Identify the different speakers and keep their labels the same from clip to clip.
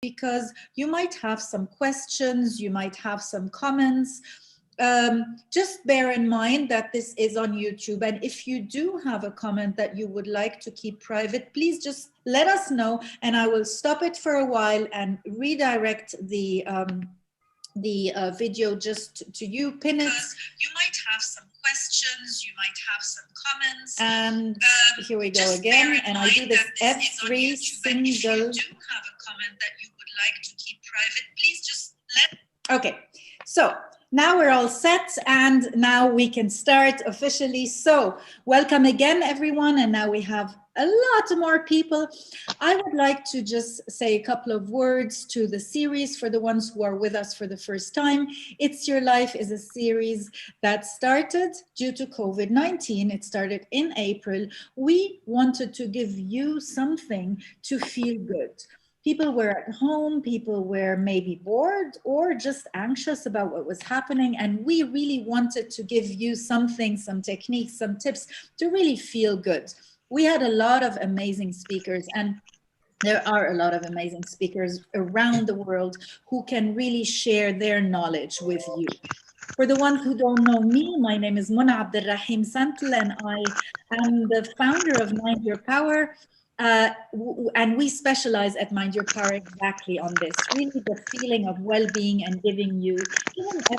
Speaker 1: because you might have some questions, you might have some comments. Just bear in mind that this is on YouTube, and if you do have a comment that you would like to keep private, please just let us know, and I will stop it for a while and redirect the video just to you. Pin it. You might have some questions, you might have some comments. And here we go again, and I do this F3 single. If you do have a comment that you would like to keep private, please just let. Okay, so now we're all set, and now we can start officially. So welcome again, everyone, and now we have a lot more people. I would like to just say a couple of words to the series for the ones who are with us for the first time. It's Your Life is a series that started due to COVID-19. It started in April. We wanted to give you something to feel good. People were at home, people were maybe bored or just anxious about what was happening. And we really wanted to give you something, some techniques, some tips to really feel good. We had a lot of amazing speakers, and there are a lot of amazing speakers around the world who can really share their knowledge with you. For the ones who don't know me, my name is Mona Abdelrahim Santel, and I am the founder of Mind Your Power. And we specialize at Mind Your Power exactly on this, really the feeling of well-being and giving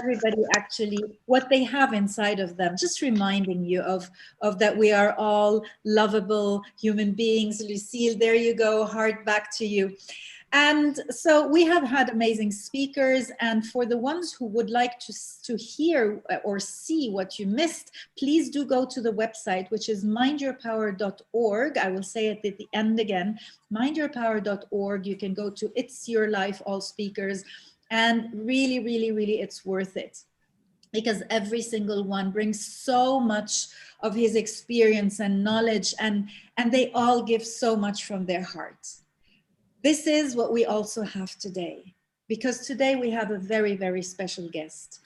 Speaker 1: everybody actually what they have inside of them, just reminding you of that we are all lovable human beings. Lucille, there you go, heart back to you. And so we have had amazing speakers, and for the ones who would like to hear or see what you missed, please do go to the website, which is mindyourpower.org. I will say it at the end again, mindyourpower.org. You can go to It's Your Life, all speakers, and really, really, really, it's worth it, because every single one brings so much of his experience and knowledge, and they all give so much from their hearts. This is what we also have today, because today we have a very, very special guest,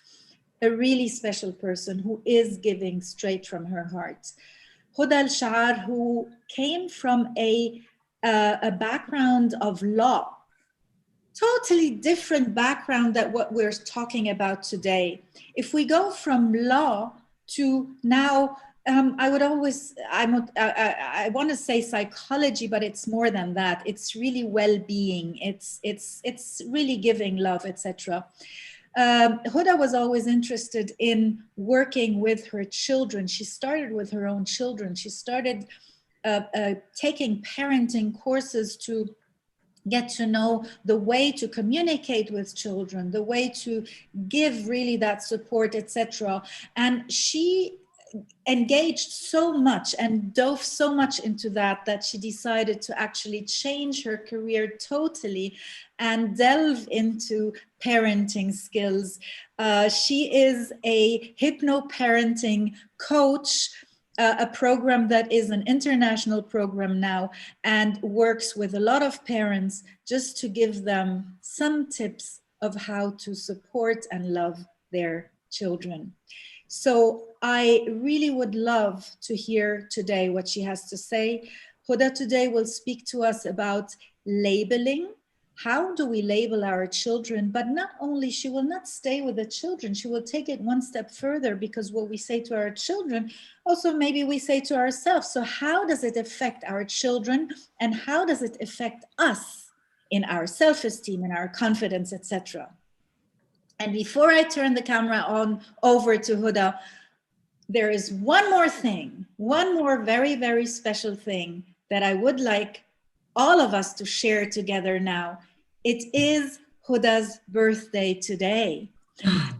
Speaker 1: a really special person who is giving straight from her heart. Huda Al-Shaar, who came from a background of law, totally different background than what we're talking about today. If we go from law to now, I want to say psychology, but it's more than that. It's really well-being. It's really giving love, etc. Huda was always interested in working with her children. She started with her own children. She started taking parenting courses to get to know the way to communicate with children, the way to give really that support, etc. And she engaged so much and dove so much into that she decided to actually change her career totally and delve into parenting skills. She is a hypno-parenting coach, a program that is an international program now, and works with a lot of parents just to give them some tips of how to support and love their children. So I really would love to hear today what she has to say. Huda today will speak to us about labeling. How do we label our children? But not only, she will not stay with the children, she will take it one step further, because what we say to our children, also maybe we say to ourselves. So how does it affect our children, and how does it affect us in our self-esteem and our confidence, etc.? And before I turn the camera over to Huda, there is one more thing, one more very, very special thing that I would like all of us to share together now. It is Huda's birthday today.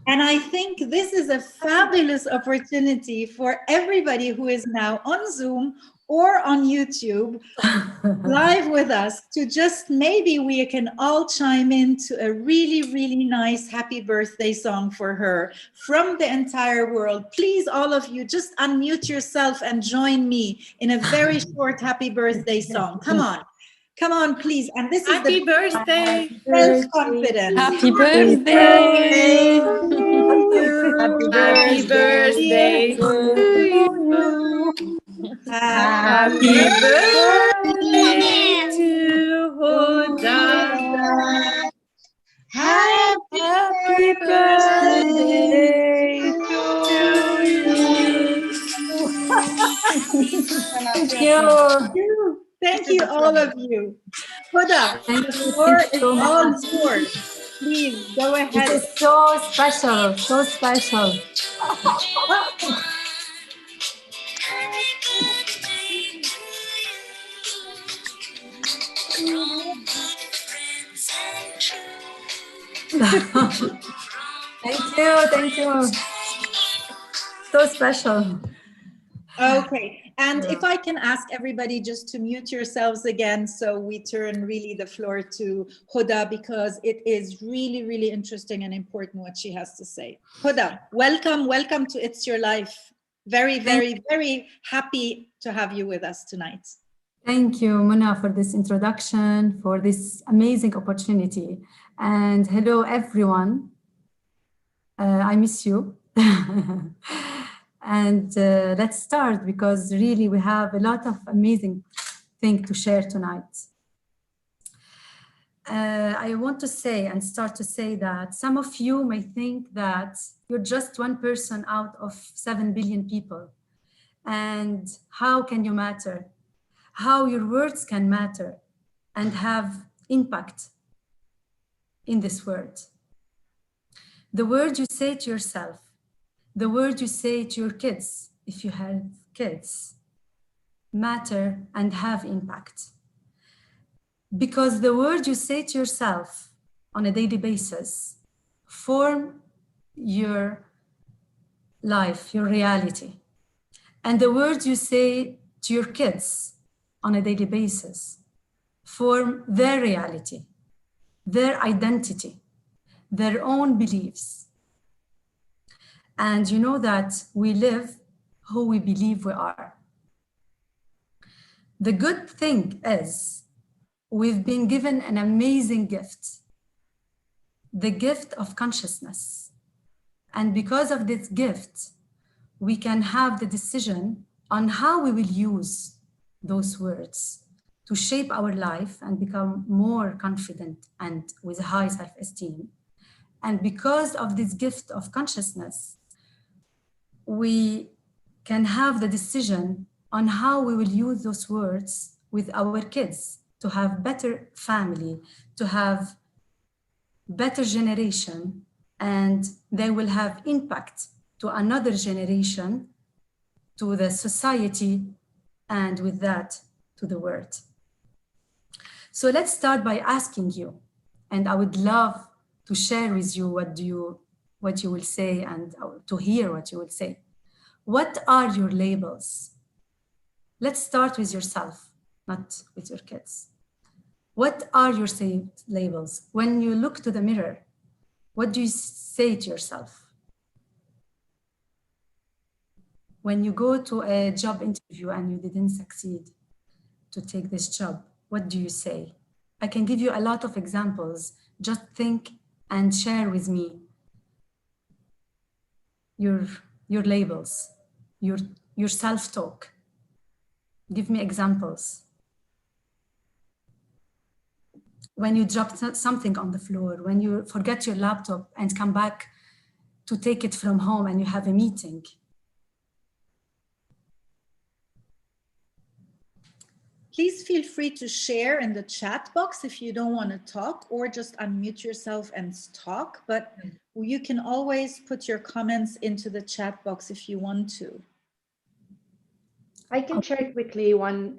Speaker 1: And I think this is a fabulous opportunity for everybody who is now on Zoom or on YouTube live with us to just, maybe we can all chime into a really, really nice happy birthday song for her from the entire world. Please, all of you, just unmute yourself and join me in a very short happy birthday song. Come on. Come on, please. And this is
Speaker 2: happy birthday.
Speaker 1: Self-confidence.
Speaker 2: Happy birthday.
Speaker 1: Happy birthday
Speaker 2: to you. Happy birthday to Huda. birthday to you.
Speaker 3: Thank you.
Speaker 1: Thank you, all of you. Huda,
Speaker 3: Thank
Speaker 1: the
Speaker 3: you.
Speaker 1: floor
Speaker 3: Thank you
Speaker 1: is
Speaker 3: so
Speaker 1: all
Speaker 3: much.
Speaker 1: yours. Please go
Speaker 3: This
Speaker 1: ahead.
Speaker 3: is so special. So special. Thank you. Thank you. So special.
Speaker 1: Okay, and if I can ask everybody just to mute yourselves again, so we turn really the floor to Huda, because it is really, really interesting and important what she has to say. Huda, welcome, welcome to It's Your Life. Very, very, very happy to have you with us tonight.
Speaker 3: Thank you, Mona, for this introduction, for this amazing opportunity. And hello, everyone. I miss you. And let's start, because really we have a lot of amazing things to share tonight. I want to say and start to say that some of you may think that you're just one person out of 7 billion people. And how can you matter? How your words can matter and have impact in this world. The word you say to yourself, the word you say to your kids, if you have kids, matter and have impact. Because the word you say to yourself on a daily basis form your life, your reality. And the words you say to your kids on a daily basis form their reality, their identity, their own beliefs. And you know that we live who we believe we are. The good thing is we've been given an amazing gift, the gift of consciousness. And because of this gift, we can have the decision on how we will use those words to shape our life and become more confident and with high self-esteem. And because of this gift of consciousness, we can have the decision on how we will use those words with our kids to have better family, to have better generation, and they will have impact to another generation, to the society, and with that, to the world. So let's start by asking you, and I would love to share with you what you will say and to hear what you will say. What are your labels? Let's start with yourself, not with your kids. What are your labels? When you look to the mirror, what do you say to yourself? When you go to a job interview and you didn't succeed to take this job, what do you say? I can give you a lot of examples. Just think and share with me your labels, your self-talk. Give me examples. When you drop something on the floor, when you forget your laptop and come back to take it from home and you have a meeting.
Speaker 1: Please feel free to share in the chat box if you don't want to talk, or just unmute yourself and talk. But you can always put your comments into the chat box if you want to.
Speaker 2: I can share quickly one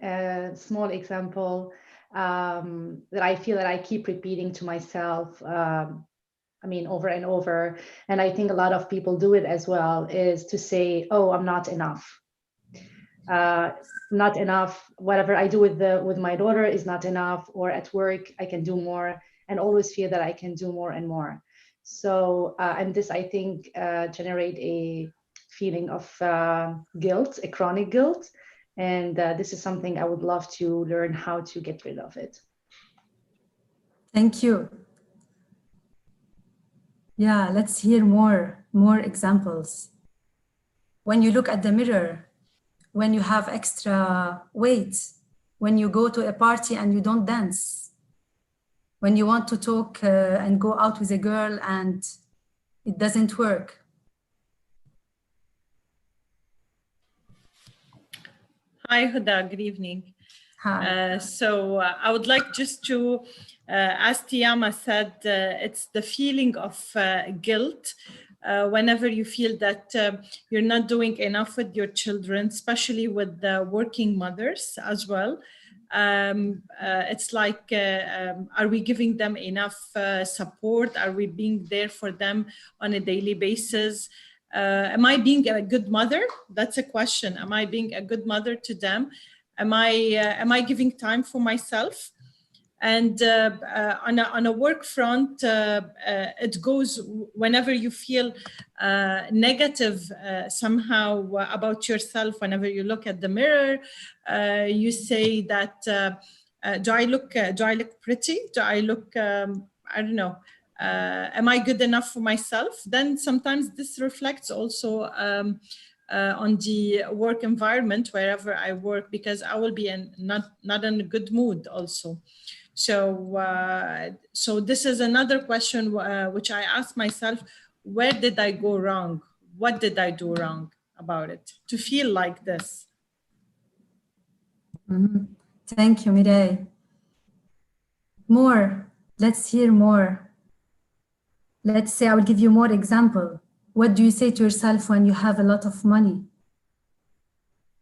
Speaker 2: small example that I feel that I keep repeating to myself, over and over. And I think a lot of people do it as well, is to say, oh, I'm not enough. Not enough. Whatever I do with my daughter is not enough, or at work I can do more, and always feel that I can do more and more. So and this, I think, generate a feeling of guilt, a chronic guilt, and this is something I would love to learn how to get rid of it.
Speaker 3: Thank you. Yeah, let's hear more examples. When you look at the mirror, when you have extra weight, when you go to a party and you don't dance, when you want to talk and go out with a girl and It doesn't work.
Speaker 4: Hi, Huda. Good evening.
Speaker 3: Hi.
Speaker 4: I would like just to, as Tiyama said, it's the feeling of guilt whenever you feel that you're not doing enough with your children, especially with the working mothers as well. It's like, are we giving them enough support? Are we being there for them on a daily basis? Am I being a good mother? That's a question. Am I being a good mother to them? Am I giving time for myself? And on a work front, it goes whenever you feel negative somehow about yourself. Whenever you look at the mirror, you say that, do I look pretty? Do I look, I don't know, am I good enough for myself? Then sometimes this reflects also on the work environment wherever I work, because I will be not in a good mood also. So this is another question which I ask myself: where did I go wrong? What did I do wrong about it to feel like this?
Speaker 3: Mm-hmm. Thank you, Mireille. More. Let's hear more. Let's say I will give you more example. What do you say to yourself when you have a lot of money?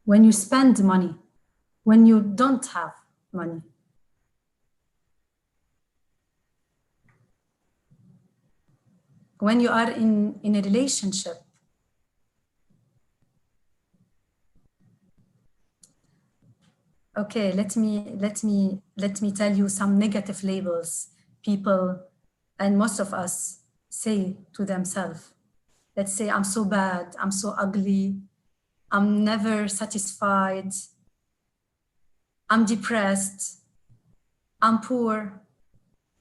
Speaker 3: When you spend money? When you don't have money? When you are in a relationship? Okay, let me tell you some negative labels people and most of us say to themselves. Let's say, I'm so bad, I'm so ugly, I'm never satisfied, I'm depressed, I'm poor,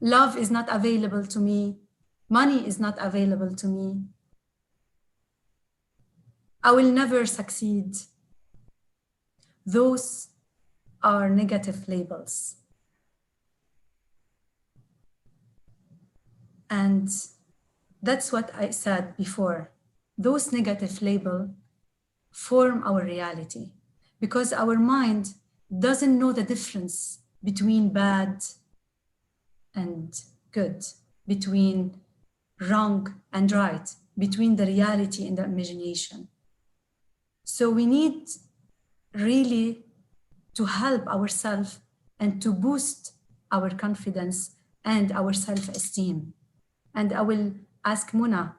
Speaker 3: love is not available to me, money is not available to me, I will never succeed. Those are negative labels. And that's what I said before. Those negative labels form our reality because our mind doesn't know the difference between bad and good, between wrong and right, between the reality and the imagination. So we need really to help ourselves and to boost our confidence and our self-esteem. And I will ask Muna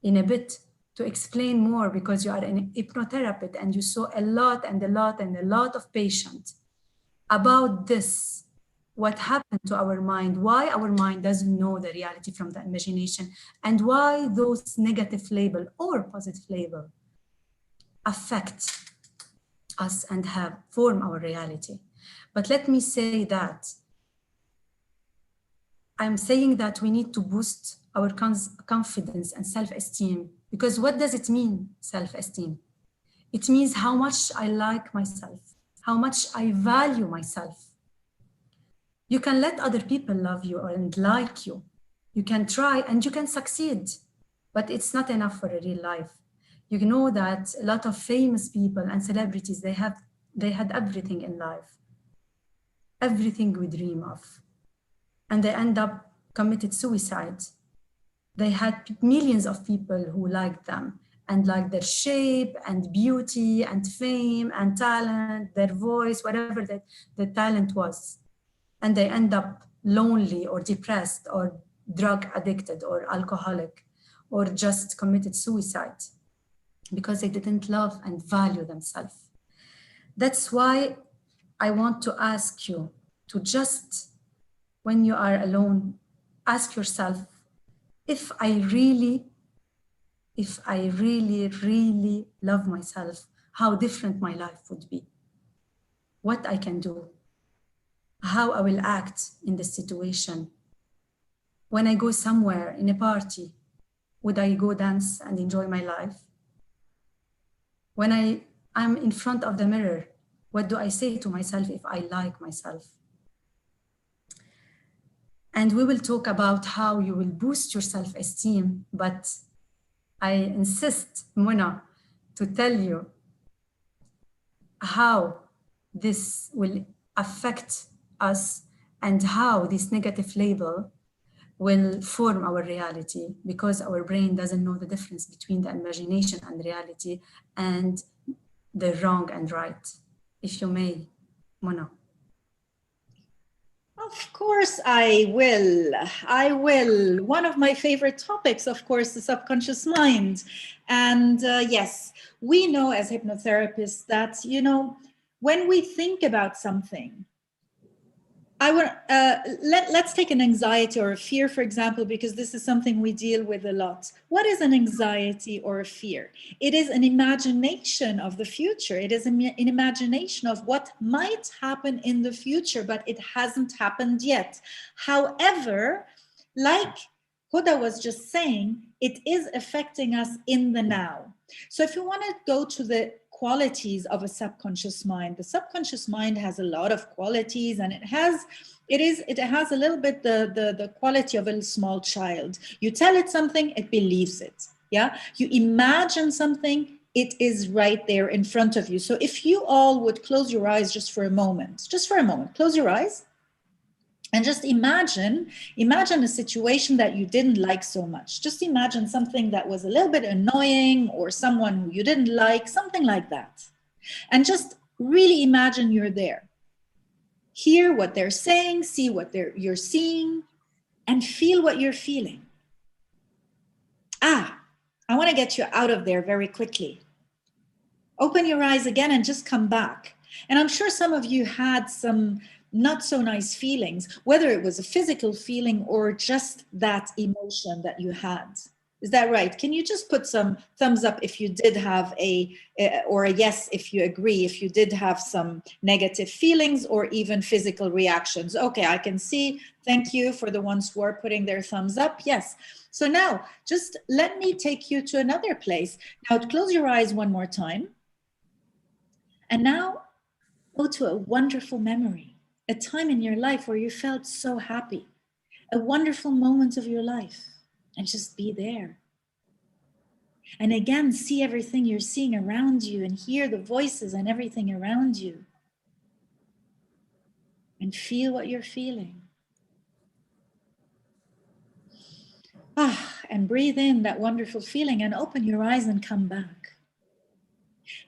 Speaker 3: in a bit to explain more, because you are an hypnotherapist and you saw a lot of patients about this, what happened to our mind, why our mind doesn't know the reality from the imagination, and why those negative label or positive label affect us and have form our reality. But let me say that I'm saying that we need to boost our confidence and self-esteem, because what does it mean, self-esteem? It means how much I like myself, how much I value myself. You can let other people love you and like you. You can try and you can succeed, but it's not enough for a real life. You know that a lot of famous people and celebrities, they had everything in life, everything we dream of, and they end up committed suicide. They had millions of people who liked them and liked their shape and beauty and fame and talent, their voice, whatever the talent was. And they end up lonely or depressed or drug addicted or alcoholic or just committed suicide because they didn't love and value themselves. That's why I want to ask you to just, when you are alone, ask yourself, if I really, really love myself, how different my life would be, what I can do, how I will act in this situation. When I go somewhere in a party, would I go dance and enjoy my life? When I'm in front of the mirror, what do I say to myself if I like myself? And we will talk about how you will boost your self-esteem, but I insist, Mona, to tell you how this will affect us and how this negative label will form our reality, because our brain doesn't know the difference between the imagination and reality and the wrong and right. If you may, Mona.
Speaker 1: Of course I will. I will. One of my favorite topics, of course, the subconscious mind. And yes, we know as hypnotherapists that, you know, when we think about something, let's take an anxiety or a fear, for example, because this is something we deal with a lot. What is an anxiety or a fear? It is an imagination of the future. It is an imagination of what might happen in the future, but it hasn't happened yet. However, like Huda was just saying, it is affecting us in the now. So if you want to go to the qualities of a subconscious mind, the subconscious mind has a lot of qualities, and it has a little bit the quality of a small child. You tell it something, it believes it. Yeah, you imagine something, it is right there in front of you. So if you all would close your eyes just for a moment, close your eyes. And just imagine a situation that you didn't like so much. Just imagine something that was a little bit annoying, or someone who you didn't like, something like that. And just really imagine you're there. Hear what they're saying, see what you're seeing, and feel what you're feeling. I want to get you out of there very quickly. Open your eyes again and just come back. And I'm sure some of you had some not so nice feelings, whether it was a physical feeling or just that emotion that you had. Is that right? Can you just put some thumbs up if you did have or a yes if you agree, if you did have some negative feelings or even physical reactions? Okay, I can see. Thank you for the ones who are putting their thumbs up. Yes. So now just let me take you to another place. Now close your eyes one more time. And now go to a wonderful memory. A time in your life where you felt so happy, a wonderful moment of your life, and just be there. And again, see everything you're seeing around you and hear the voices and everything around you. And feel what you're feeling. And breathe in that wonderful feeling and open your eyes and come back.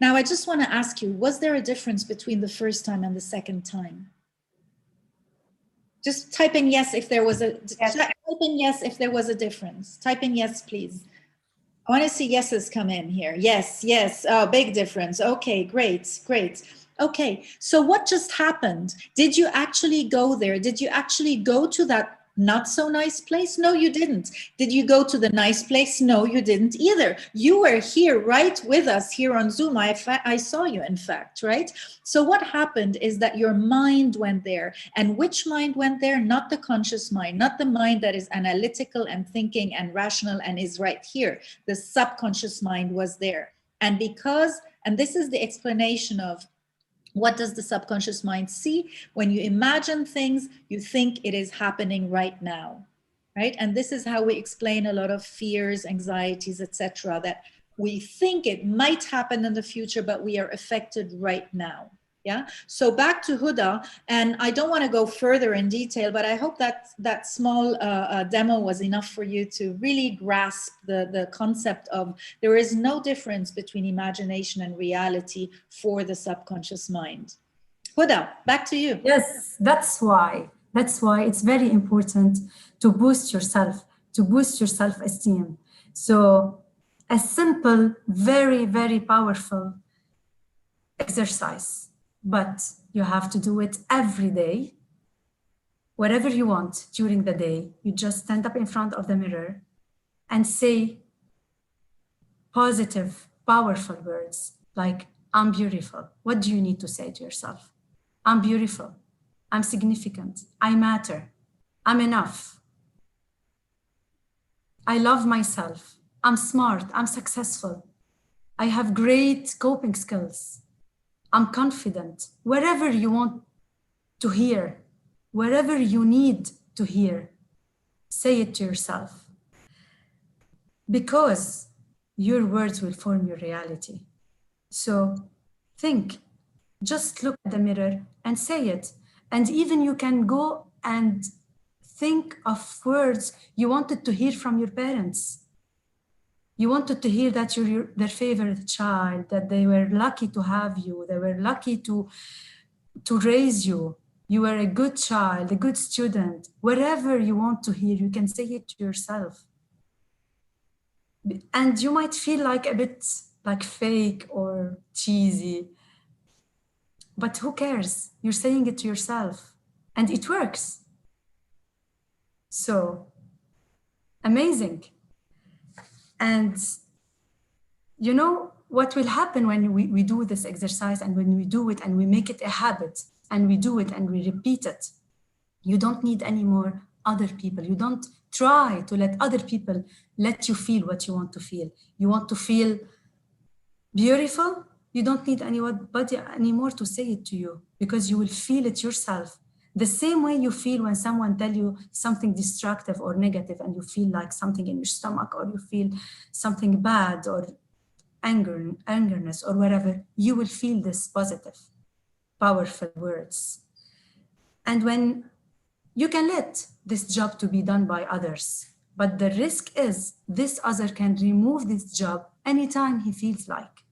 Speaker 1: Now, I just want to ask you, was there a difference between the first time and the second time? Just type in yes if there was a type in yes if there was a difference. Type in yes, please. I want to see yeses come in here. Yes, yes. Oh, big difference. Okay, great, great. Okay, so what just happened? Did you actually go there? Did you actually go to that not so nice place? No, you didn't. Did you go to the nice place? No, you didn't either. You were here right with us here on Zoom. I saw you, in fact, right? So what happened is that your mind went there. And which mind went there? Not the conscious mind, not the mind that is analytical and thinking and rational and is right here. The subconscious mind was there. And this is the explanation of what does the subconscious mind see? When you imagine things, you think it is happening right now, right? And this is how we explain a lot of fears, anxieties, etc., that we think it might happen in the future, but we are affected right now. Yeah. So back to Huda, and I don't want to go further in detail, but I hope that small demo was enough for you to really grasp the concept of there is no difference between imagination and reality for the subconscious mind. Huda, back to you.
Speaker 3: Yes, that's why it's very important to boost yourself, to boost your self-esteem. So a simple, very, very powerful exercise, but you have to do it every day. Whatever you want during the day, you just stand up in front of the mirror and say positive, powerful words like, I'm beautiful. What do you need to say to yourself? I'm beautiful. I'm significant. I matter. I'm enough. I love myself. I'm smart. I'm successful. I have great coping skills. I'm confident. Wherever you want to hear, wherever you need to hear, say it to yourself. Because your words will form your reality. So think, just look at the mirror and say it. And even you can go and think of words you wanted to hear from your parents. You wanted to hear that you're their favorite child, that they were lucky to have you, they were lucky to raise you. You were a good child, a good student. Whatever you want to hear, you can say it to yourself. And you might feel like a bit like fake or cheesy, but who cares? You're saying it to yourself and it works. So amazing. And you know what will happen when we do this exercise, and when we do it and we make it a habit and we do it and we repeat it, you don't need any more other people. You don't try to let other people let you feel what you want to feel. You want to feel beautiful? You don't need anybody anymore to say it to you, because you will feel it yourself. The same way you feel when someone tells you something destructive or negative and you feel like something in your stomach, or you feel something bad or angerness or whatever, you will feel this positive, powerful words. And when you can let this job to be done by others, but the risk is this other can remove this job anytime he feels like.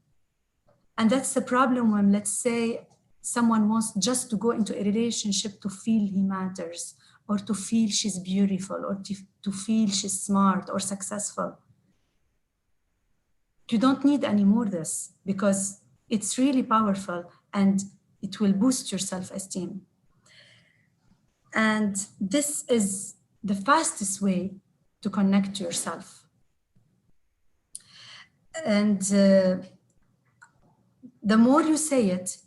Speaker 3: And that's the problem when, let's say, someone wants just to go into a relationship to feel he matters, or to feel she's beautiful, or to feel she's smart or successful. You don't need any more this, because it's really powerful and it will boost your self-esteem. And this is the fastest way to connect to yourself. And the more you say it,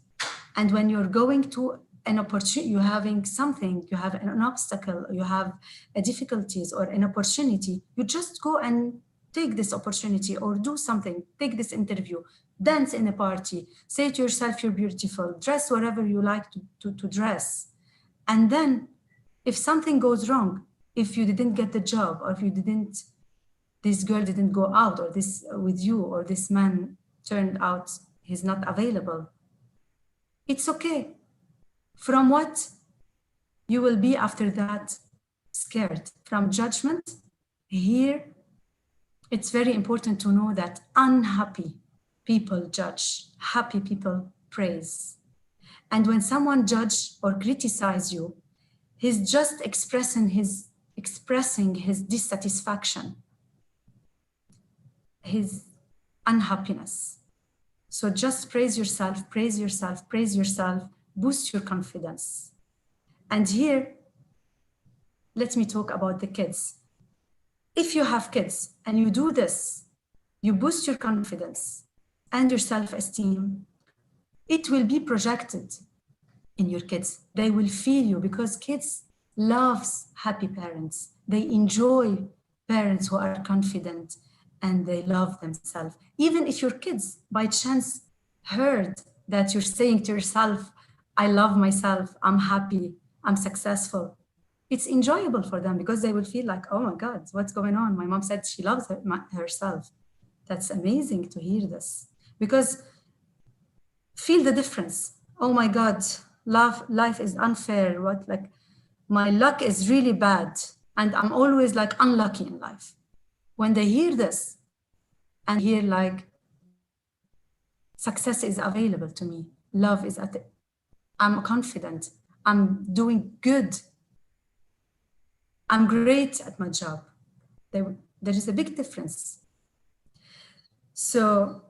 Speaker 3: and when you're going to an opportunity, you're having something, you have an obstacle, you have a difficulties or an opportunity, you just go and take this opportunity or do something, take this interview, dance in a party, say to yourself you're beautiful, dress whatever you like to dress. And then if something goes wrong, if you didn't get the job, or if this girl didn't go out, or this with you, or this man turned out he's not available, it's okay. From what you will be after that? Scared. From judgment? Here, it's very important to know that unhappy people judge, happy people praise. And when someone judges or criticizes you, he's just expressing his dissatisfaction, his unhappiness. So just praise yourself, praise yourself, praise yourself, boost your confidence. And here, let me talk about the kids. If you have kids and you do this, you boost your confidence and your self-esteem, it will be projected in your kids. They will feel you, because kids love happy parents. They enjoy parents who are confident and they love themselves. Even if your kids by chance heard that you're saying to yourself, I love myself, I'm happy, I'm successful, it's enjoyable for them, because they will feel like, oh my God, what's going on? My mom said she loves herself. That's amazing to hear this, because feel the difference. Oh my God, life is unfair. My luck is really bad, and I'm always like unlucky in life. When they hear this and hear like success is available to me, love is I'm confident, I'm doing good, I'm great at my job, there is a big difference. So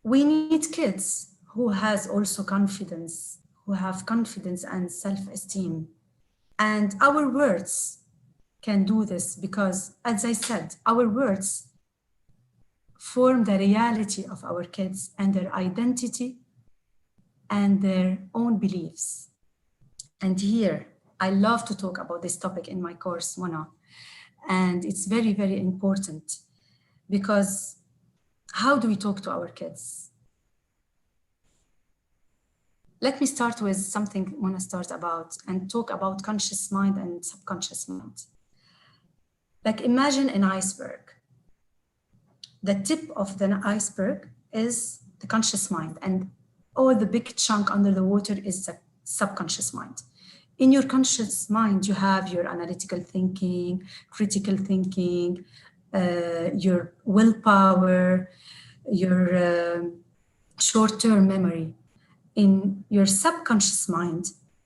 Speaker 3: we need kids who has also confidence, who have confidence and self-esteem. And our words can do this, because, as I said, our words form the reality of our kids and their identity and their own beliefs. And here, I love to talk about this topic in my course, Mona. And it's very, very important, because how do we talk to our kids? Let me start with something Mona started about, and talk about conscious mind and subconscious mind. Like, imagine an iceberg. the tip of the iceberg is the conscious mind, and all the big chunk under the water is the subconscious mind. In your conscious mind, you have your analytical thinking, critical thinking, your willpower, your short-term memory. In your subconscious mind,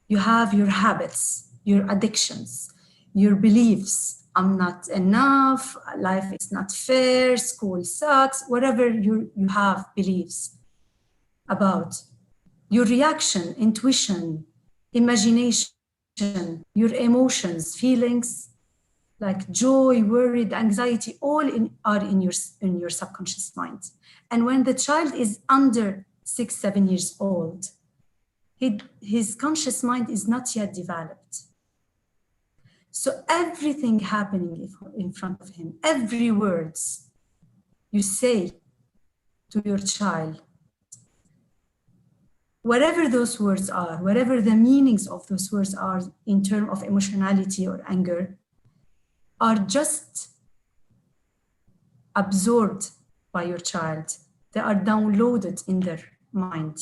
Speaker 3: you have your habits, your addictions, your beliefs. I'm not enough, life is not fair, school sucks, whatever you have beliefs about. Your reaction, intuition, imagination, your emotions, feelings like joy, worry, anxiety, all are in your subconscious mind. And when the child is under 6-7 years old, his conscious mind is not yet developed. So everything happening in front of him, every words you say to your child, whatever those words are, whatever the meanings of those words are in terms of emotionality or anger, are just absorbed by your child. They are downloaded in their mind.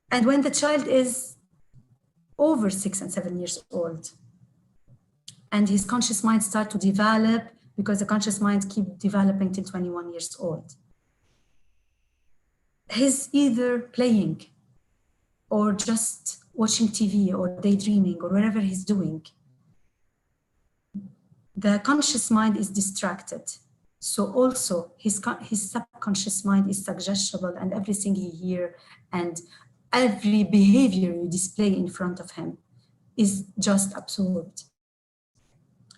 Speaker 3: And when the child is over 6 and 7 years old, and his conscious mind starts to develop, because the conscious mind keeps developing till 21 years old, he's either playing or just watching TV or daydreaming or whatever he's doing. The conscious mind is distracted. So also his subconscious mind is suggestible, and everything he hears and every behavior you display in front of him is just absorbed.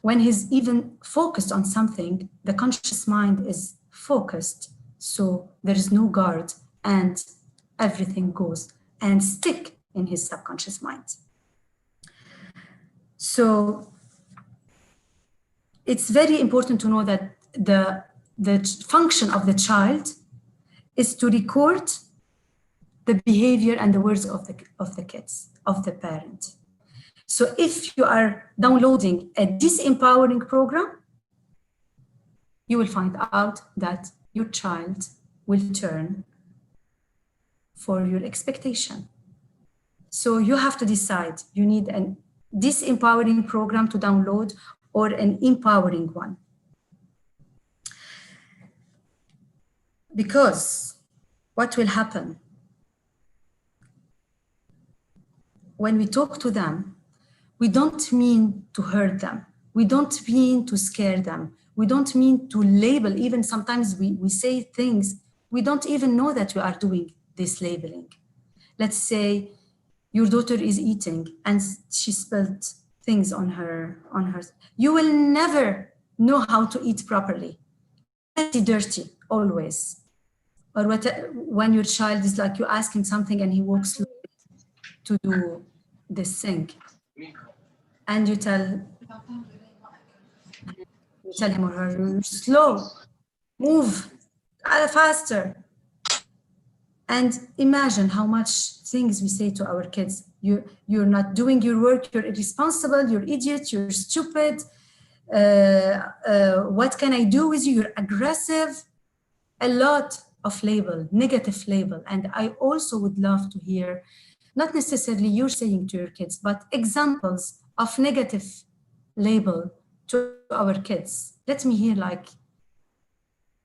Speaker 3: When he's even focused on something, the conscious mind is focused, so there is no guard, and everything goes and stick in his subconscious mind. So it's very important to know that the function of the child is to record the behavior and the words of the kids, of the parent. So if you are downloading a disempowering program, you will find out that your child will turn for your expectation. So you have to decide, you need a disempowering program to download or an empowering one. Because what will happen when we talk to them, we don't mean to hurt them. We don't mean to scare them. We don't mean to label. Even sometimes we say things, we don't even know that we are doing this labeling. Let's say your daughter is eating and she spilled things on her. You will never know how to eat properly. Dirty, always. Or when your child is like, you ask him something and he walks to do this thing. And you tell him or her, slow, move, faster. And imagine how much things we say to our kids. You're not doing your work, you're irresponsible, you're idiot, you're stupid. What can I do with you? You're aggressive. A lot of label, negative label. And I also would love to hear, not necessarily you're saying to your kids, but examples of negative label to our kids. Let me hear, like,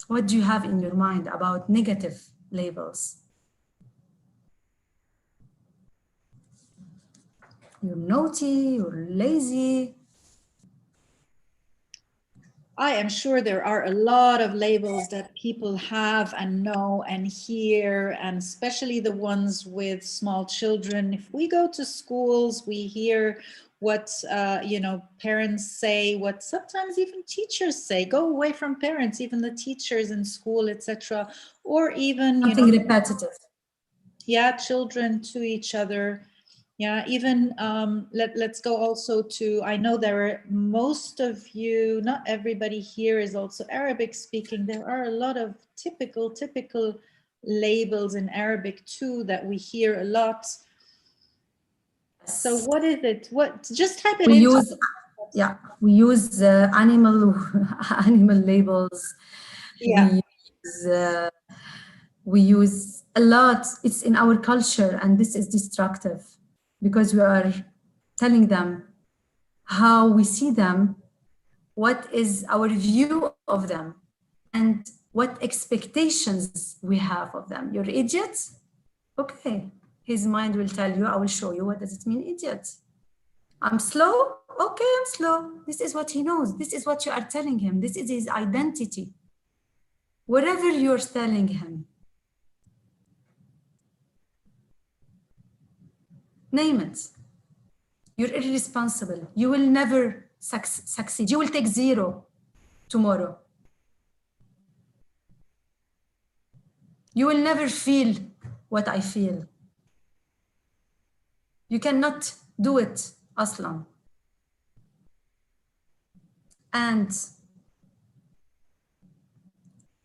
Speaker 3: what do you have in your mind about negative labels? You're naughty, you're lazy.
Speaker 1: I am sure there are a lot of labels that people have and know and hear, and especially the ones with small children. If we go to schools, we hear what parents say, what sometimes even teachers say. Go away from parents, even the teachers in school, etc. Or even
Speaker 3: something repetitive.
Speaker 1: Yeah, children to each other. Yeah, even let's go also to, I know there are most of you, not everybody here is also Arabic speaking. There are a lot of typical labels in Arabic too that we hear a lot. So what is it? What, just type it in.
Speaker 3: Yeah. We use animal labels.
Speaker 1: Yeah.
Speaker 3: We use a lot. It's in our culture, and this is destructive because we are telling them how we see them, what is our view of them, and what expectations we have of them. You're idiots? Okay. His mind will tell you, I will show you what does it mean, idiot. I'm slow? Okay, I'm slow. This is what he knows. This is what you are telling him. This is his identity. Whatever you're telling him, name it. You're irresponsible. You will never succeed. You will take 0 tomorrow. You will never feel what I feel. You cannot do it, Aslan. And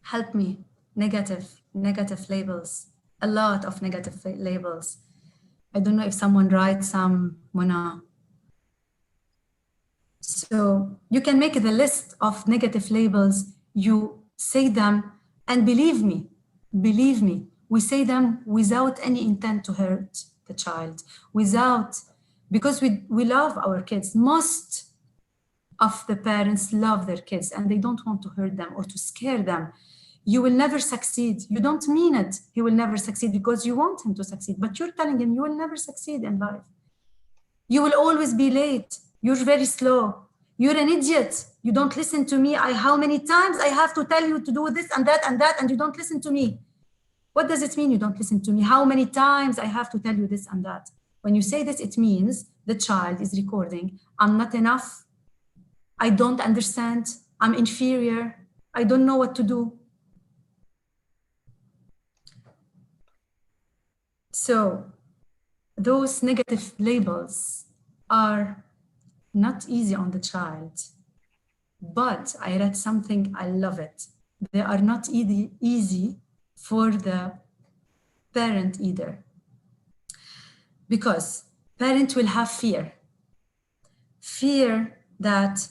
Speaker 3: help me, negative labels, a lot of negative labels. I don't know if someone writes some, Mona. So you can make the list of negative labels, you say them, and believe me, we say them without any intent to hurt the child, because we love our kids. Most of the parents love their kids and they don't want to hurt them or to scare them. You will never succeed. You don't mean it. He will never succeed because you want him to succeed, but you're telling him you will never succeed in life. You will always be late. You're very slow. You're an idiot. You don't listen to me. How many times I have to tell you to do this and that, and you don't listen to me? What does it mean you don't listen to me? How many times I have to tell you this and that? When you say this, it means the child is recording, I'm not enough. I don't understand. I'm inferior. I don't know what to do. So those negative labels are not easy on the child, but I read something, I love it. They are not easy for the parent either, because parent will have fear that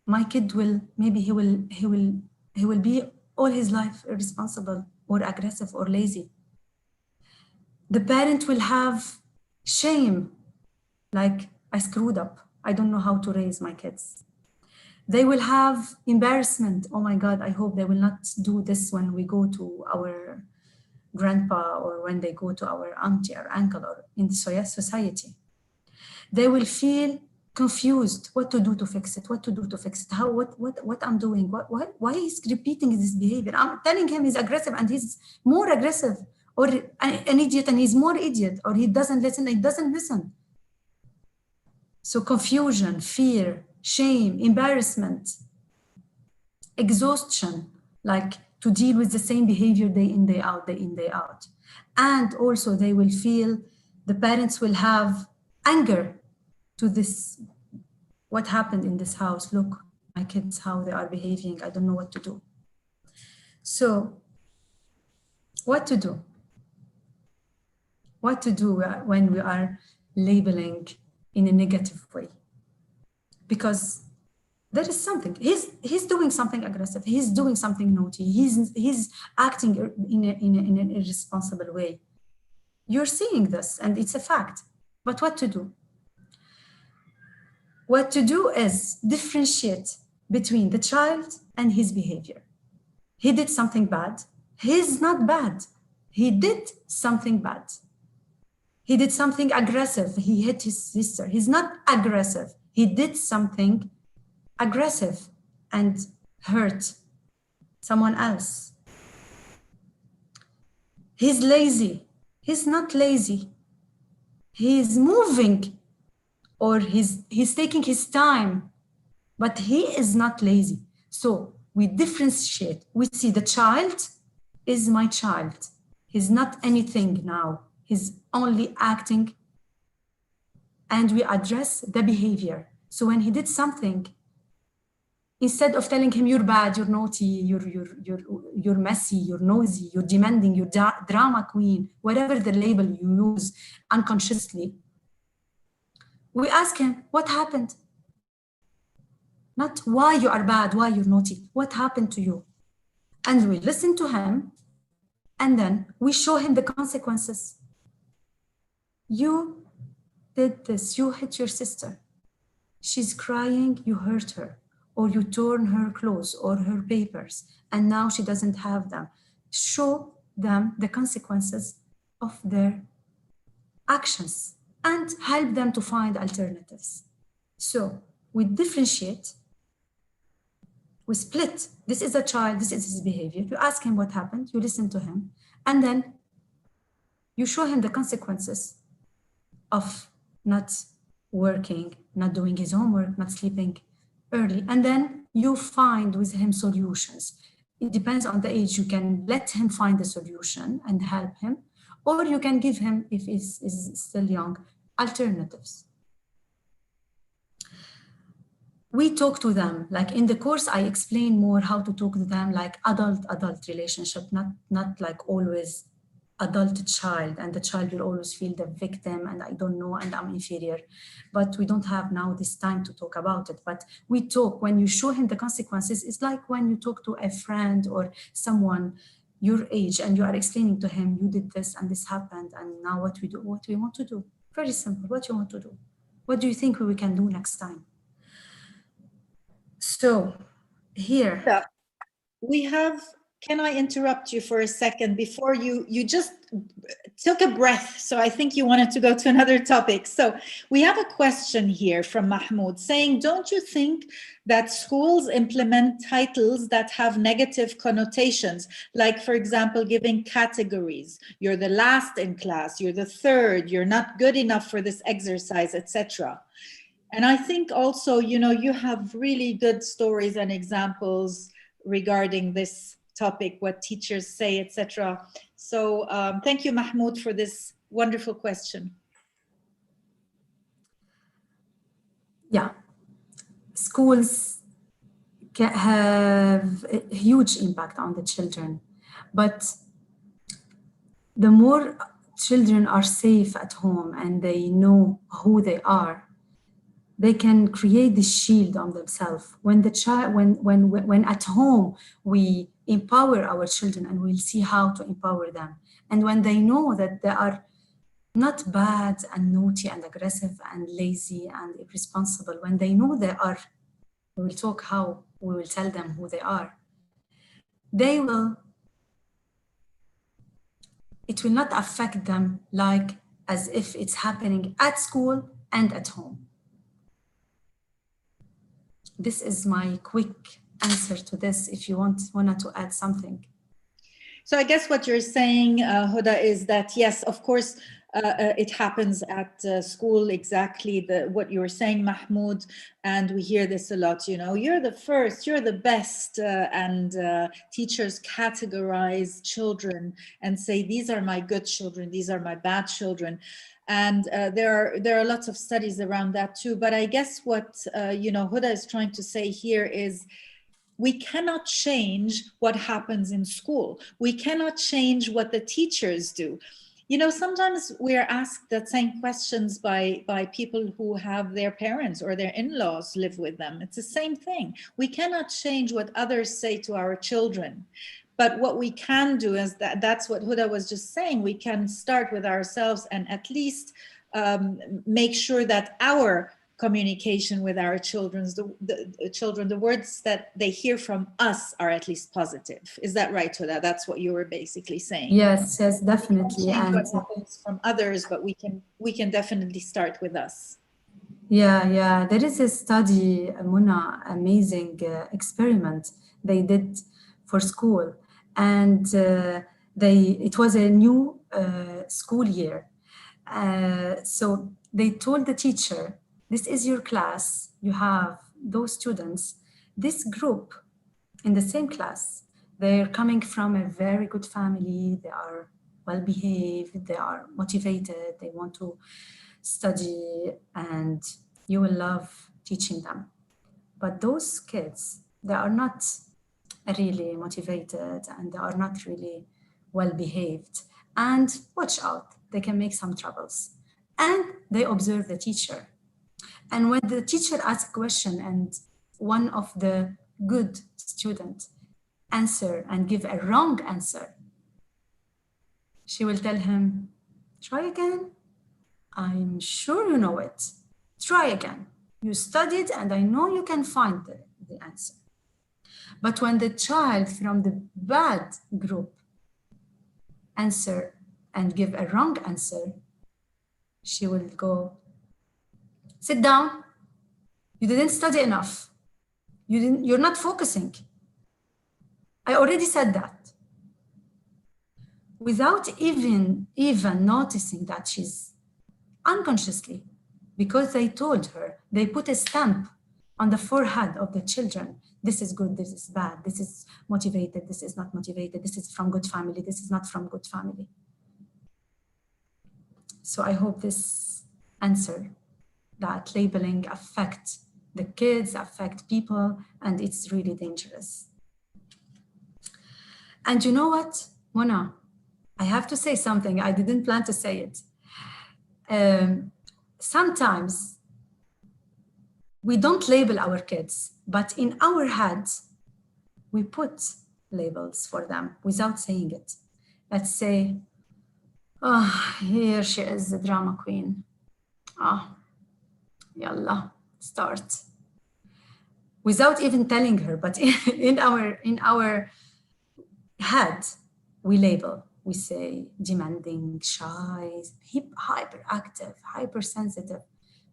Speaker 3: my kid will, maybe he will be all his life irresponsible or aggressive or lazy. The parent will have shame, like I screwed up. I don't know how to raise my kids. They will have embarrassment. Oh my God, I hope they will not do this when we go to our grandpa or when they go to our auntie or uncle or in the society. They will feel confused, what to do to fix it, how, what I'm doing, why he's repeating this behavior. I'm telling him he's aggressive and he's more aggressive, or an idiot and he's more idiot, or he doesn't listen. So confusion, fear, shame, embarrassment, exhaustion, like to deal with the same behavior day in, day out. And also they will feel, the parents will have anger to this, what happened in this house? Look, my kids, how they are behaving. I don't know what to do. So what to do? What to do when we are labeling in a negative way? Because there is something, he's doing something aggressive, he's doing something naughty, he's acting in an irresponsible way. You're seeing this and it's a fact, but what to do? What to do is differentiate between the child and his behavior. He did something bad. He's not bad. He did something bad. He did something aggressive. He hit his sister. He's not aggressive. He did something aggressive and hurt someone else. He's lazy. He's not lazy. He's moving, or he's taking his time, but he is not lazy. So we differentiate. We see the child is my child. He's not anything now. He's only acting, and we address the behavior. So when he did something, instead of telling him you're bad, you're naughty, you're messy, you're noisy, you're demanding, you're drama queen, whatever the label you use unconsciously, we ask him, what happened? not why you are bad, why you're naughty, what happened to you. And we listen to him, and then we show him the consequences. You did this, you hit your sister. She's crying, you hurt her, or you torn her clothes or her papers, and now she doesn't have them. Show them the consequences of their actions and help them to find alternatives. So we differentiate, we split. This is a child, this is his behavior. You ask him what happened, you listen to him, and then you show him the consequences of not working, not doing his homework, not sleeping early. And then you find with him solutions. It depends on the age. You can let him find the solution and help him, or you can give him, if he's still young, alternatives. We talk to them, like in the course, I explain more how to talk to them like adult relationship, not like always adult child, and the child will always feel the victim and I don't know and I'm inferior. But we don't have now this time to talk about it. But we talk, when you show him the consequences, it's like when you talk to a friend or someone your age and you are explaining to him, you did this and this happened and now what we do, what we want to do. Very simple, what you want to do. What do you think we can do next time? So here.
Speaker 1: Yeah. We have, can I interrupt you for a second before you just took a breath. So I think you wanted to go to another topic. So we have a question here from Mahmoud saying, don't you think that schools implement titles that have negative connotations? Like, for example, giving categories. You're the last in class, you're the third, you're not good enough for this exercise, etc. And I think also, you know, you have really good stories and examples regarding this topic, what teachers say, etc. So thank you, Mahmoud, for this wonderful question.
Speaker 3: Yeah, schools can have a huge impact on the children, but the more children are safe at home and they know who they are, they can create this shield on themselves. When the child, when at home we empower our children and we'll see how to empower them, and when they know that they are not bad and naughty and aggressive and lazy and irresponsible, when they know they are, we will talk how we will tell them who they are. They will. It will not affect them like as if it's happening at school and at home. This is my quick answer to this, if you wanted to add something.
Speaker 1: So I guess what you're saying, Huda, is that, yes, of course, it happens at school, exactly what you were saying, Mahmoud, and we hear this a lot, you know, you're the first, you're the best, and teachers categorize children and say, these are my good children, these are my bad children. And there are lots of studies around that too. But I guess what, you know, Huda is trying to say here is, we cannot change what happens in school. We cannot change what the teachers do. You know, sometimes we're asked that same questions by people who have their parents or their in-laws live with them. It's the same thing. We cannot change what others say to our children. But what we can do is that's what Huda was just saying. We can start with ourselves and at least make sure that our communication with our children, the words that they hear from us are at least positive. Is that right, Huda? That's what you were basically saying.
Speaker 3: Yes, definitely.
Speaker 1: And what happens from others, but we can definitely start with us.
Speaker 3: Yeah. There is a study, Muna, amazing experiment they did for school, and it was a new school year. So they told the teacher, this is your class, you have those students, this group in the same class, they're coming from a very good family, they are well behaved, they are motivated, they want to study, and you will love teaching them. But those kids, they are not really motivated and they are not really well behaved. And watch out, they can make some troubles. And they observe the teacher. And when the teacher asks a question and one of the good students answer and give a wrong answer, she will tell him, try again. I'm sure you know it. Try again. You studied and I know you can find the answer. But when the child from the bad group answer and give a wrong answer, she will go, sit down. You didn't study enough. You're not focusing. I already said that. Without even noticing that she's unconsciously, because they told her, they put a stamp on the forehead of the children. This is good, this is bad, this is motivated, this is not motivated, this is from good family, this is not from good family. So I hope this answer that labeling affect the kids, affect people, and it's really dangerous. And you know what, Mona, I have to say something. I didn't plan to say it. Sometimes we don't label our kids, but in our heads, we put labels for them without saying it. Let's say, oh, here she is, the drama queen. Ah, yalla, start. Without even telling her, but in our head, we label. We say demanding, shy, hyperactive, hypersensitive,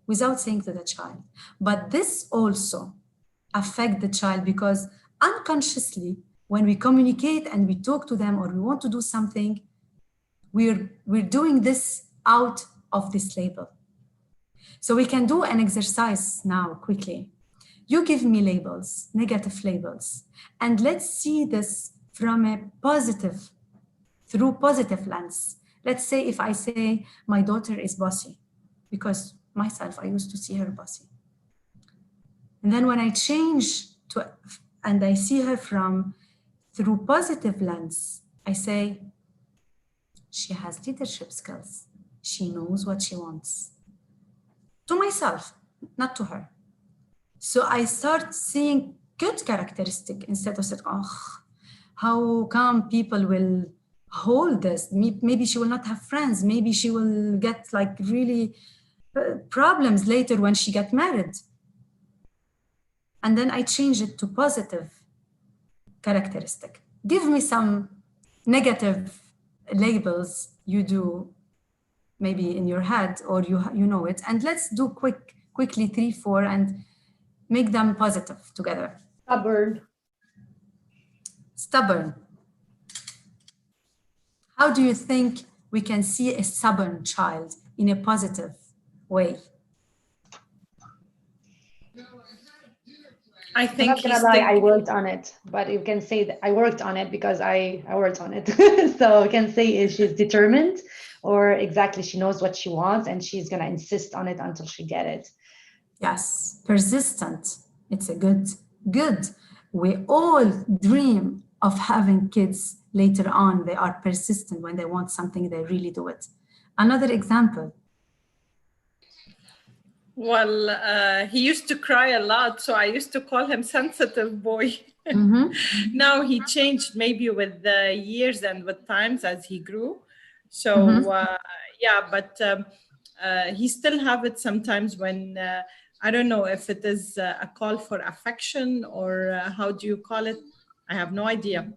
Speaker 3: without saying to the child. But this also affects the child because unconsciously, when we communicate and we talk to them or we want to do something, we're doing this out of this label. So we can do an exercise now quickly. You give me labels, negative labels, and let's see this from a positive, through positive lens. Let's say if I say my daughter is bossy, because myself, I used to see her bossy. And then when I change to, and I see her through positive lens, I say, she has leadership skills. She knows what she wants. To myself, not to her. So I start seeing good characteristic instead of saying, oh, how come people will hold this? Maybe she will not have friends. Maybe she will get like really problems later when she gets married. And then I change it to positive characteristic. Give me some negative labels you do maybe in your head or you know it. And let's do quickly 3, 4 and make them positive together. Stubborn. How do you think we can see a stubborn child in a positive way?
Speaker 4: I think
Speaker 2: I'm not gonna lie, I worked on it, but you can say that I worked on it because I worked on it. So you can say she's determined, or exactly she knows what she wants and she's gonna insist on it until she gets it.
Speaker 3: Yes, persistent. It's a good. We all dream of having kids later on. They are persistent when they want something, they really do it. Another example.
Speaker 4: Well, he used to cry a lot, so I used to call him sensitive boy. Mm-hmm. Now he changed maybe with the years and with times as he grew. So yeah, but he still have it sometimes when, I don't know if it is a call for affection or how do you call it? I have no idea.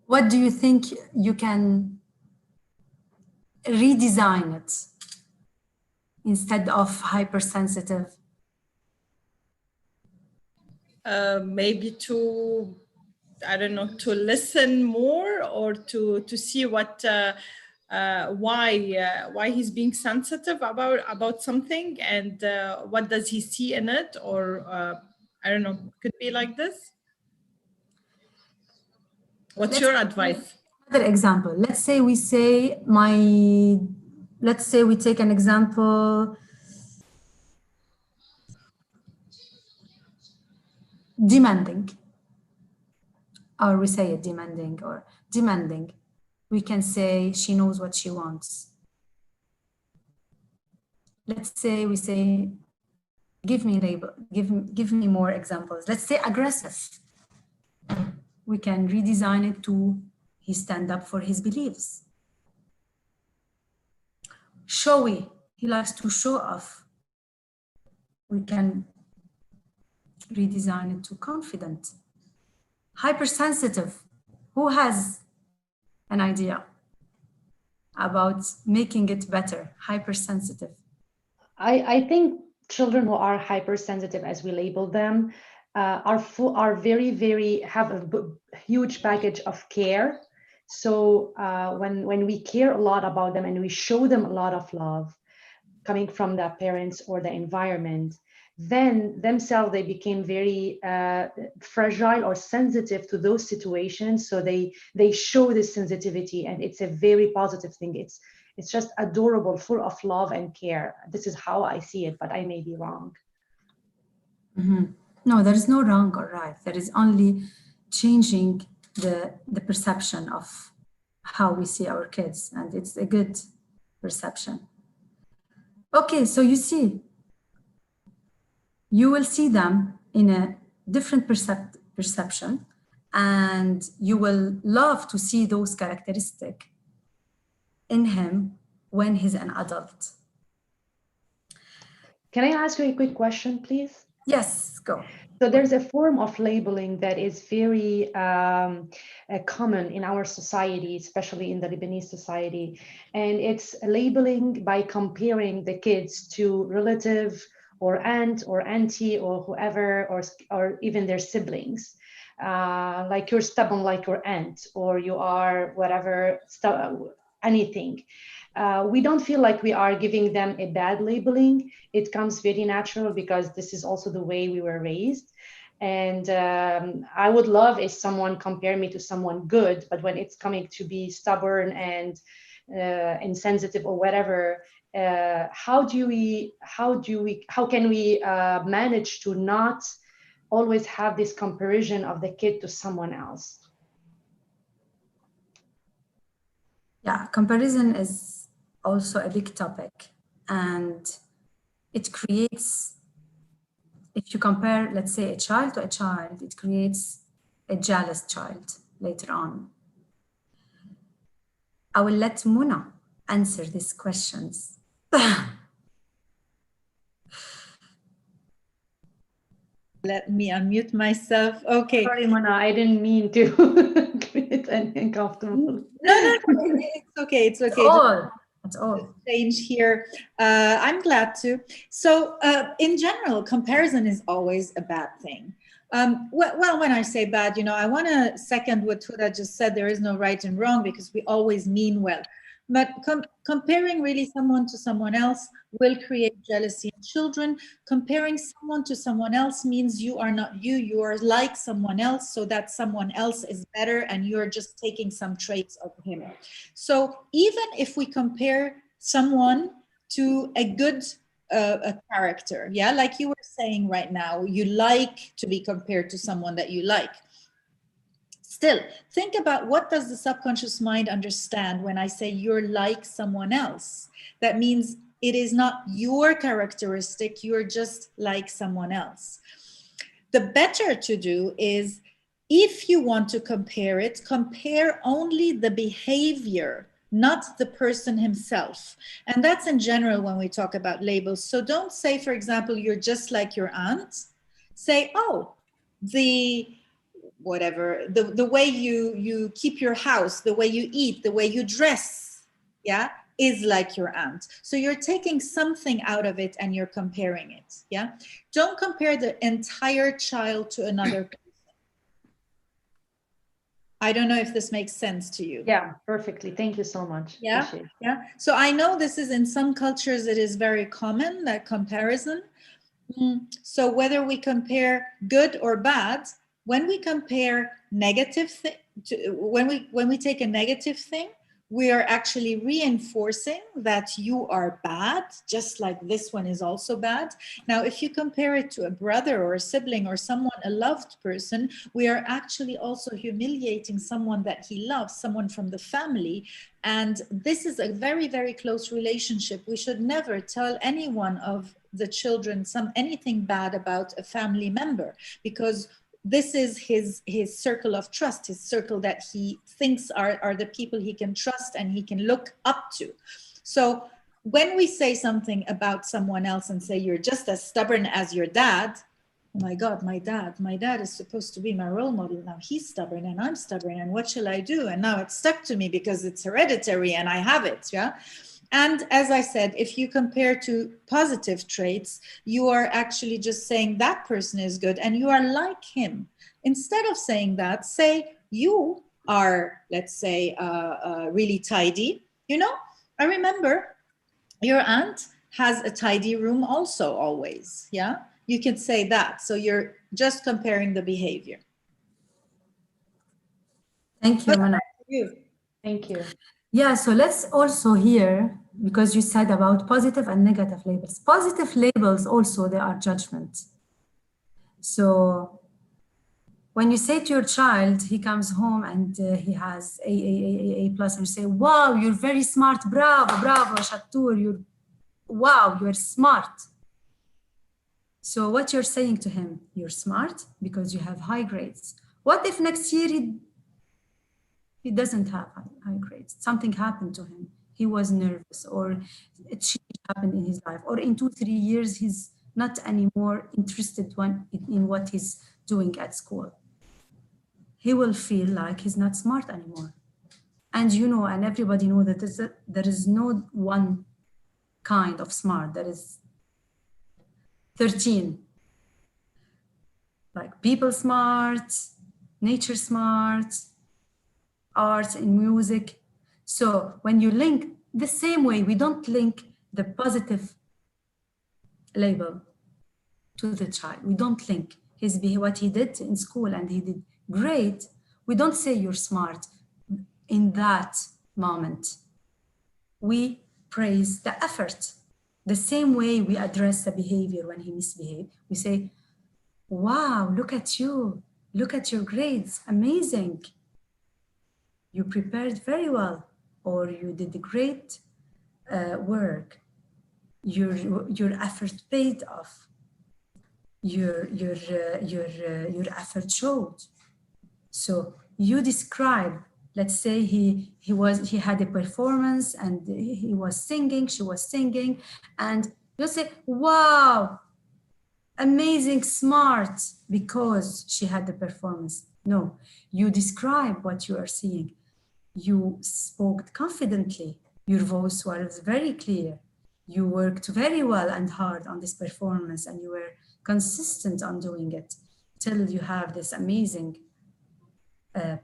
Speaker 3: What do you think you can redesign it instead of hypersensitive?
Speaker 4: Maybe to, I don't know, to listen more or to see what, why he's being sensitive about something and what does he see in it, or I don't know, could be like this. What's your advice?
Speaker 3: Another example. Let's say we take an example. Demanding. Or we say it demanding or demanding. We can say she knows what she wants. Let's say we say Give me label, give me more examples. Let's say aggressive. We can redesign it to he stand up for his beliefs. Showy, he likes to show off. We can redesign it to confident. Hypersensitive, who has an idea about making it better? Hypersensitive.
Speaker 2: I think children who are hypersensitive, as we label them, are very have a huge package of care. So when we care a lot about them and we show them a lot of love coming from their parents or the environment, then themselves they became very fragile or sensitive to those situations. So they show this sensitivity, and it's a very positive thing. It's just adorable, full of love and care. This is how I see it, but I may be wrong.
Speaker 3: Mm-hmm. No, there is no wrong or right. There is only changing the perception of how we see our kids, and it's a good perception. Okay, so you see, you will see them in a different perception, and you will love to see those characteristics in him when he's an adult.
Speaker 2: Can I ask you a quick question, please?
Speaker 3: Yes, go.
Speaker 2: So there's a form of labeling that is very common in our society, especially in the Lebanese society. And it's labeling by comparing the kids to relative or aunt or auntie or whoever, or even their siblings. Like you're stubborn like your aunt, or you are whatever, anything. We don't feel like we are giving them a bad labeling. It comes very natural because this is also the way we were raised. And I would love if someone compare me to someone good, but when it's coming to be stubborn and insensitive or whatever, how can we manage to not always have this comparison of the kid to someone else?
Speaker 3: Yeah, comparison is also a big topic, and it creates, if you compare, let's say, a child to a child, it creates a jealous child later on. I will let Muna answer these questions.
Speaker 1: Let me unmute myself. Okay.
Speaker 2: Sorry, Mona, I didn't mean to create any uncomfortable.
Speaker 1: No, it's okay. It's okay.
Speaker 3: That's all.
Speaker 1: Change here. I'm glad to. So in general, comparison is always a bad thing. Well, when I say bad, I want to second what Huda just said. There is no right and wrong because we always mean well. But comparing really someone to someone else will create jealousy in children. Comparing someone to someone else means you are not you. You are like someone else, so that someone else is better and you're just taking some traits of him. So even if we compare someone to a good a character, yeah, like you were saying right now, you like to be compared to someone that you like. Still, think about what does the subconscious mind understand when I say you're like someone else? That means it is not your characteristic, you're just like someone else. The better to do is, if you want to compare it, compare only the behavior, not the person himself. And that's in general when we talk about labels. So don't say, for example, you're just like your aunt. Say, oh, the way you keep your house, the way you eat, the way you dress, yeah, is like your aunt. So you're taking something out of it and you're comparing it, yeah? Don't compare the entire child to another person. I don't know if this makes sense to you.
Speaker 2: Yeah, perfectly. Thank you so much.
Speaker 1: Yeah, yeah. So I know this is in some cultures, it is very common, that comparison. So whether we compare good or bad, when we compare negative when we take a negative thing, we are actually reinforcing that you are bad, just like this one is also bad. Now, if you compare it to a brother or a sibling or someone, a loved person, we are actually also humiliating someone that he loves, someone from the family. And this is a very, very close relationship. We should never tell anyone of the children anything bad about a family member, because this is his circle of trust, his circle that he thinks are the people he can trust and he can look up to. So when we say something about someone else and say, you're just as stubborn as your dad, oh my God, my dad is supposed to be my role model. Now he's stubborn and I'm stubborn, and what shall I do? And now it's stuck to me because it's hereditary and I have it, yeah? And as I said, if you compare to positive traits, you are actually just saying that person is good and you are like him. Instead of saying that, say you are, let's say, really tidy. You know, I remember your aunt has a tidy room also always, yeah? You can say that. So you're just comparing the behavior.
Speaker 3: Thank you, Mana.
Speaker 2: Thank you.
Speaker 3: Yeah, so let's also hear, because you said about positive and negative labels. Positive labels also, they are judgment. So when you say to your child, he comes home and he has A plus, and you say, wow, you're very smart, bravo, bravo, Shattur, wow, you're smart. So what you're saying to him, you're smart because you have high grades. What if next year he doesn't have high grades? Something happened to him. He was nervous, or a change happened in his life, or in 2-3 years, he's not anymore interested in what he's doing at school. He will feel like he's not smart anymore. And you know, and everybody knows that there is no one kind of smart. There is 13. Like people smart, nature smart, arts and music. So when you link the same way, we don't link the positive label to the child. We don't link what he did in school and he did great. We don't say you're smart in that moment. We praise the effort. The same way we address the behavior when he misbehaved. We say, wow, look at you. Look at your grades, amazing. You prepared very well, or you did great work. Your effort paid off. Your effort showed. So you describe. Let's say he had a performance and he was singing. She was singing, and you say, "Wow, amazing, smart," because she had the performance. No, you describe what you are seeing. You spoke confidently. Your voice was very clear. You worked very well and hard on this performance, and you were consistent on doing it till you have this amazing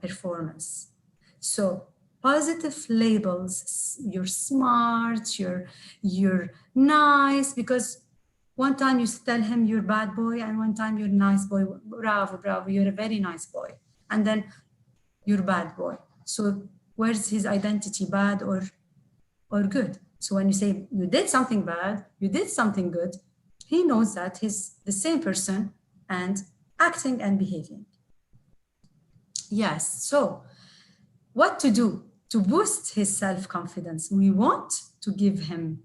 Speaker 3: performance. So positive labels, you're smart, you're nice, because one time you tell him you're bad boy, and one time you're nice boy. Bravo, bravo, you're a very nice boy. And then you're bad boy. So where's his identity, bad or good? So when you say you did something bad, you did something good, he knows that he's the same person and acting and behaving. Yes, so what to do to boost his self-confidence? We want to give him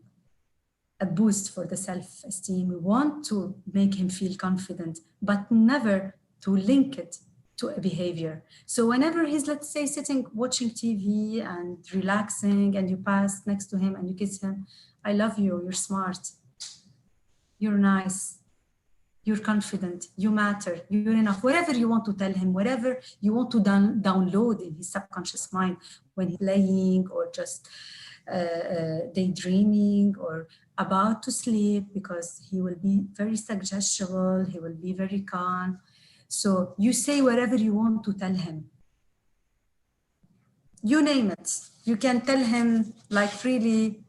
Speaker 3: a boost for the self-esteem. We want to make him feel confident, but never to link it to a behavior. So whenever he's, let's say, sitting, watching TV and relaxing, and you pass next to him and you kiss him, I love you, you're smart, you're nice, you're confident, you matter, you're enough. Whatever you want to tell him, whatever you want to download in his subconscious mind when he's playing or just daydreaming or about to sleep, because he will be very suggestible, he will be very calm. So you say whatever you want to tell him. You name it. You can tell him like really,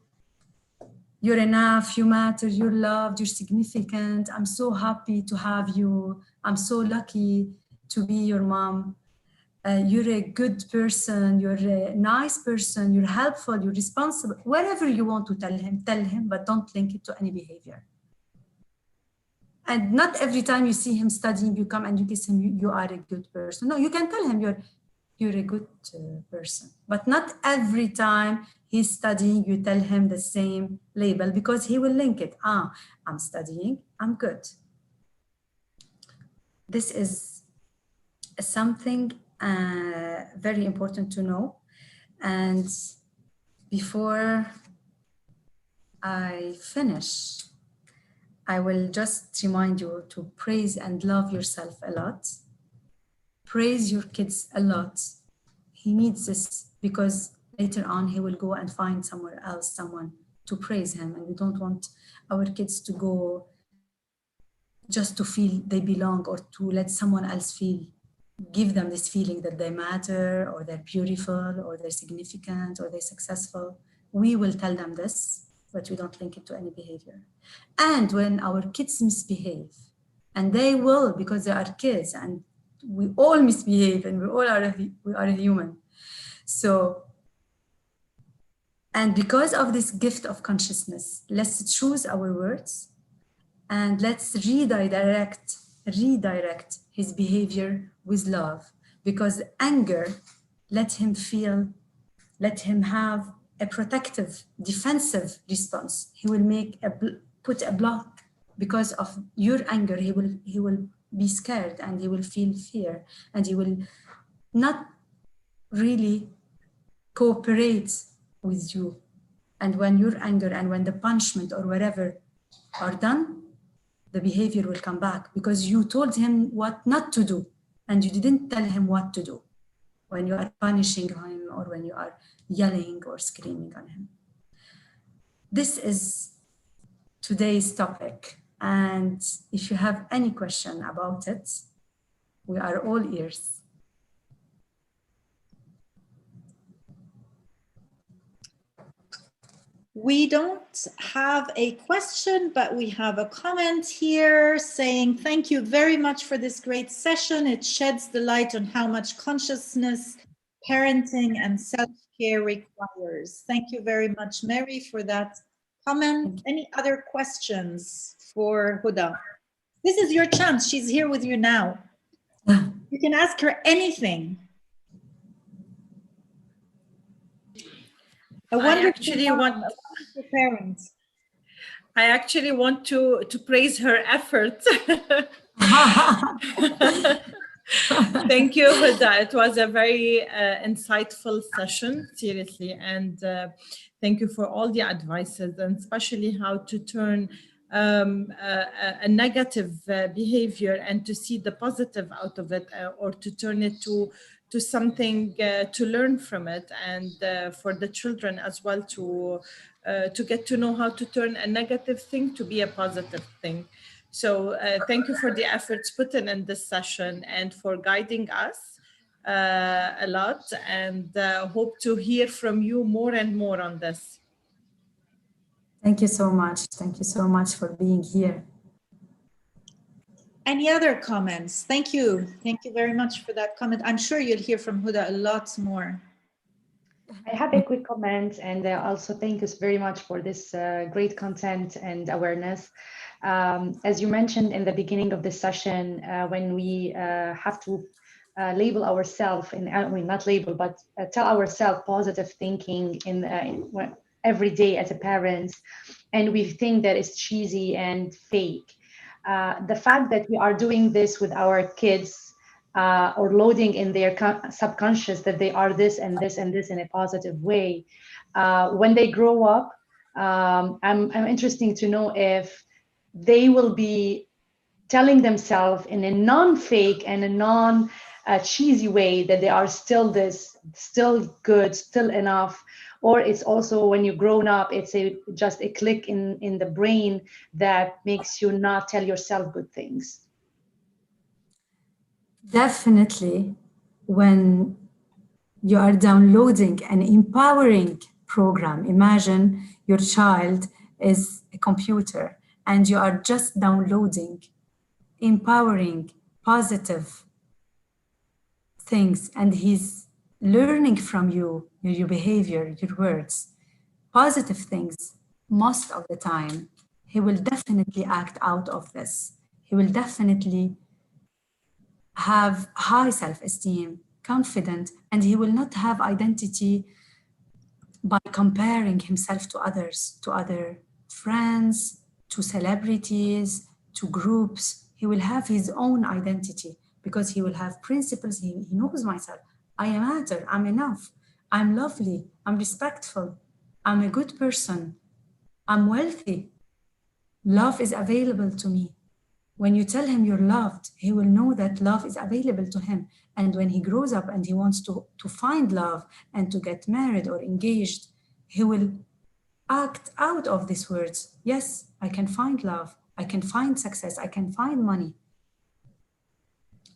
Speaker 3: you're enough, you matter, you're loved, you're significant. I'm so happy to have you. I'm so lucky to be your mom. You're a good person, you're a nice person, you're helpful, you're responsible. Whatever you want to tell him, but don't link it to any behavior. And not every time you see him studying, you come and you kiss him, you are a good person. No, you can tell him you're you're a good person. But not every time he's studying, you tell him the same label, because he will link it. I'm studying, I'm good. This is something very important to know. And before I finish, I will just remind you to praise and love yourself a lot. Praise your kids a lot. He needs this, because later on he will go and find somewhere else someone to praise him, and we don't want our kids to go just to feel they belong, or to let someone else give them this feeling that they matter, or they're beautiful, or they're significant, or they're successful. We will tell them this, but we don't link it to any behavior. And when our kids misbehave, and they will, because they are kids, and we all misbehave, and we are human. So, and because of this gift of consciousness, let's choose our words, and let's redirect his behavior with love. Because anger, let him have a protective, defensive response. He will put a block. Because of your anger, he will be scared, and he will feel fear, and he will not really cooperate with you. And when your anger and when the punishment or whatever are done, the behavior will come back, because you told him what not to do, and you didn't tell him what to do when you are punishing him, or when you are yelling or screaming on him. This is today's topic. And if you have any question about it, we are all ears.
Speaker 1: We don't have a question, but we have a comment here saying, thank you very much for this great session. It sheds the light on how much consciousness, parenting, and self-care requires. Thank you very much, Mary, for that comment. Any other questions for Huda? This is your chance. She's here with you now. You can ask her anything.
Speaker 4: I actually want to praise her effort. Thank you, Huda. It was a very insightful session, seriously. And thank you for all the advices, and especially how to turn a negative behavior and to see the positive out of it, or to turn it to something to learn from it, and for the children as well to get to know how to turn a negative thing to be a positive thing. So thank you for the efforts put in this session, and for guiding us a lot, and hope to hear from you more and more on this.
Speaker 3: Thank you so much. Thank you so much for being here.
Speaker 1: Any other comments? Thank you. Thank you very much for that comment. I'm sure you'll hear from Huda a lot more.
Speaker 2: I have a quick comment, and also thank you very much for this great content and awareness. As you mentioned in the beginning of the session, when we have to label ourselves, not label, but tell ourselves positive thinking every day as a parent, and we think that it's cheesy and fake. The fact that we are doing this with our kids, or loading in their subconscious that they are this and this and this in a positive way, when they grow up, I'm interested to know if they will be telling themselves in a non-fake and a non-cheesy way that they are still good, still enough, or it's also when you're grown up, it's just a click in the brain that makes you not tell yourself good things.
Speaker 3: Definitely, when you are downloading an empowering program, imagine your child is a computer and you are just downloading empowering, positive things, and he's learning from you, your behavior, your words, positive things. Most of the time, he will definitely act out of this. He will definitely have high self-esteem, confident, and he will not have identity by comparing himself to others, to other friends, to celebrities, to groups. He will have his own identity because he will have principles. He knows myself. I matter. I'm enough. I'm lovely. I'm respectful. I'm a good person. I'm wealthy. Love is available to me. When you tell him you're loved, he will know that love is available to him. And when he grows up and he wants to find love and to get married or engaged, he will act out of these words. Yes, I can find love. I can find success. I can find money.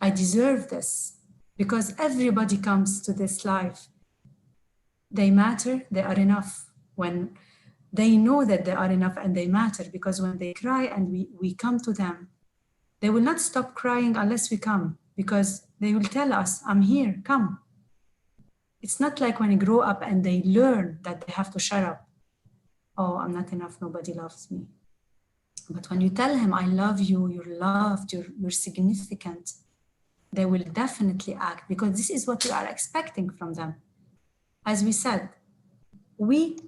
Speaker 3: I deserve this because everybody comes to this life. They matter. They are enough. When they know that they are enough and they matter, because when they cry and we come to them, they will not stop crying unless we come, because they will tell us, I'm here, come. It's not like when they grow up and they learn that they have to shut up. Oh, I'm not enough, nobody loves me. But when you tell him, I love you, you're loved, you're significant, they will definitely act, because this is what we are expecting from them. As we said, we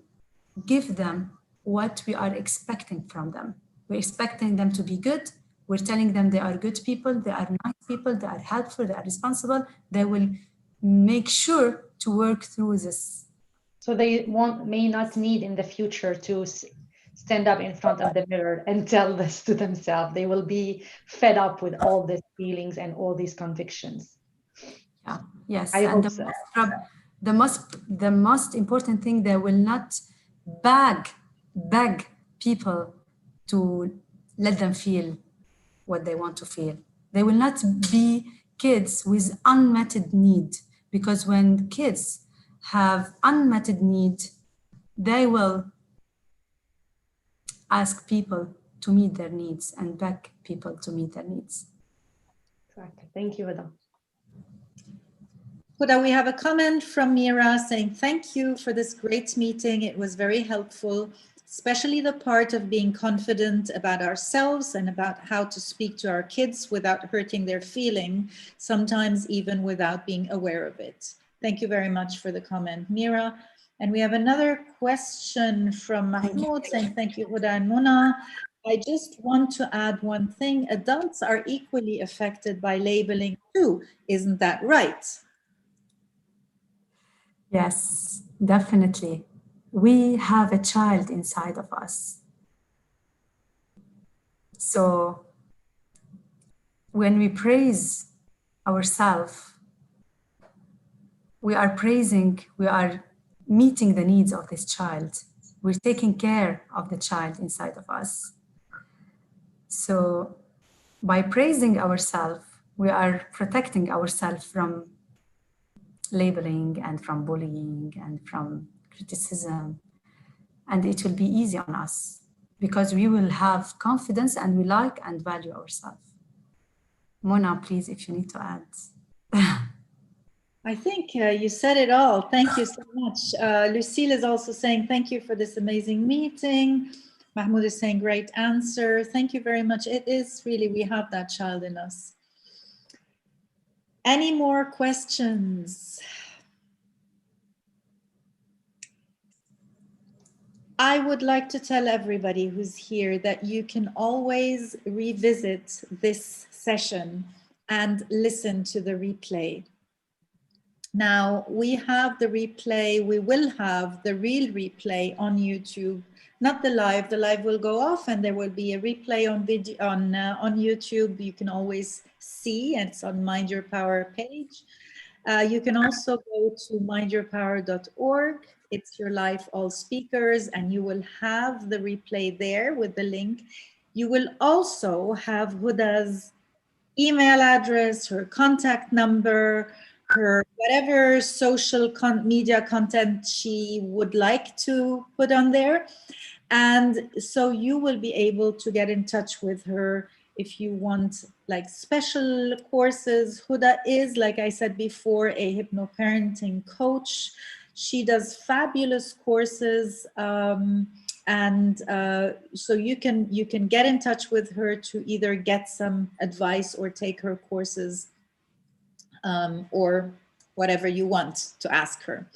Speaker 3: give them what we are expecting from them. We're expecting them to be good. We're telling them they are good people, they are nice people, they are helpful, they are responsible. They will make sure to work through this.
Speaker 2: So they may not need in the future to stand up in front of the mirror and tell this to themselves. They will be fed up with all these feelings and all these convictions.
Speaker 3: Yeah, yes.
Speaker 2: I
Speaker 3: and
Speaker 2: hope so.
Speaker 3: the most important thing, they will not beg people to let them feel what they want to feel. They will not be kids with unmet need, because when kids have unmet need, they will ask people to meet their needs and beg people to meet their needs.
Speaker 2: Exactly. Thank you, Huda.
Speaker 1: Huda, we have a comment from Mira saying, thank you for this great meeting. It was very helpful, especially the part of being confident about ourselves and about how to speak to our kids without hurting their feeling, sometimes even without being aware of it. Thank you very much for the comment, Mira. And we have another question from Mahmoud saying, thank you, Huda and Mona. I just want to add one thing. Adults are equally affected by labeling too. Isn't that right?
Speaker 3: Yes, definitely. We have a child inside of us. So when we praise ourselves, we are meeting the needs of this child. We're taking care of the child inside of us. So by praising ourselves, we are protecting ourselves from labeling and from bullying and from criticism. And it will be easy on us because we will have confidence and we like and value ourselves. Mona, please, if you need to add.
Speaker 1: I think you said it all. Thank you so much. Lucille is also saying, thank you for this amazing meeting. Mahmoud is saying, great answer. Thank you very much. It is really, we have that child in us. Any more questions? I would like to tell everybody who's here that you can always revisit this session and listen to the replay. Now we have the replay, we will have the real replay on YouTube, not the live will go off and there will be a replay on video on YouTube. You can always see, and it's on Mind Your Power page. You can also go to mindyourpower.org. It's Your Life, All Speakers, and you will have the replay there with the link. You will also have Huda's email address, her contact number, her whatever social media content she would like to put on there. And so you will be able to get in touch with her if you want like special courses. Huda is, like I said before, a hypnoparenting coach. She does fabulous courses. So you can get in touch with her to either get some advice or take her courses or whatever you want to ask her.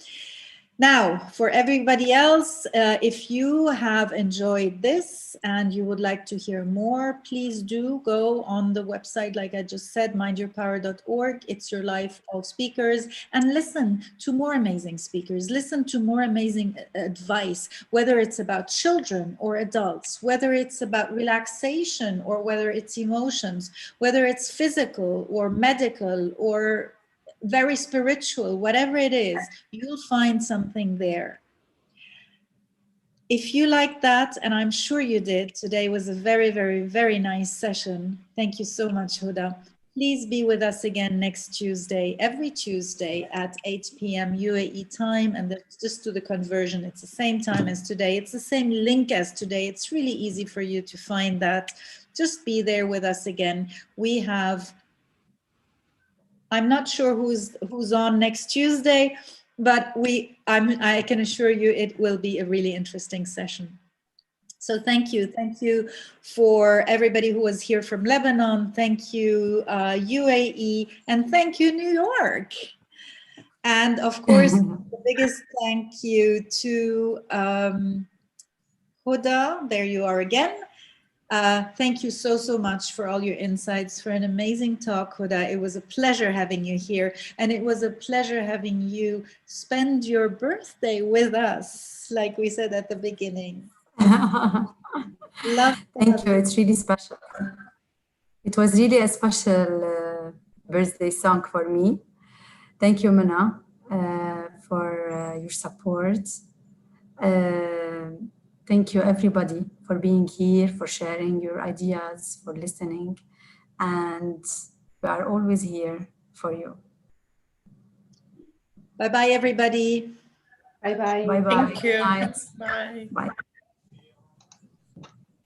Speaker 1: Now, for everybody else, if you have enjoyed this and you would like to hear more, please do go on the website, like I just said, mindyourpower.org. It's your life of speakers, and listen to more amazing speakers. Listen to more amazing advice, whether it's about children or adults, whether it's about relaxation or whether it's emotions, whether it's physical or medical or very spiritual, whatever it is, you'll find something there. If you like that, and I'm sure you did, today was a very, very, very nice session. Thank you so much, Huda. Please be with us again next Tuesday, every Tuesday at 8 p.m. UAE time. And just do the conversion. It's the same time as today. It's the same link as today. It's really easy for you to find that. Just be there with us again. We have, I'm not sure who's on next Tuesday, but I can assure you it will be a really interesting session. So thank you for everybody who was here from Lebanon. Thank you UAE, and thank you New York. And of course, the biggest thank you to Huda. There you are again. Thank you so much for all your insights, for an amazing talk, Huda. It was a pleasure having you here, and it was a pleasure having you spend your birthday with us, like we said at the beginning.
Speaker 3: Thank you. It's really special. It was really a special birthday song for me. Thank you, Mana, for your support. Thank you, everybody, for being here, for sharing your ideas, for listening. And we are always here for you.
Speaker 1: Bye-bye, everybody.
Speaker 2: Bye-bye.
Speaker 3: Bye-bye.
Speaker 4: Thank you.
Speaker 3: Good night.
Speaker 4: Bye.
Speaker 3: Bye.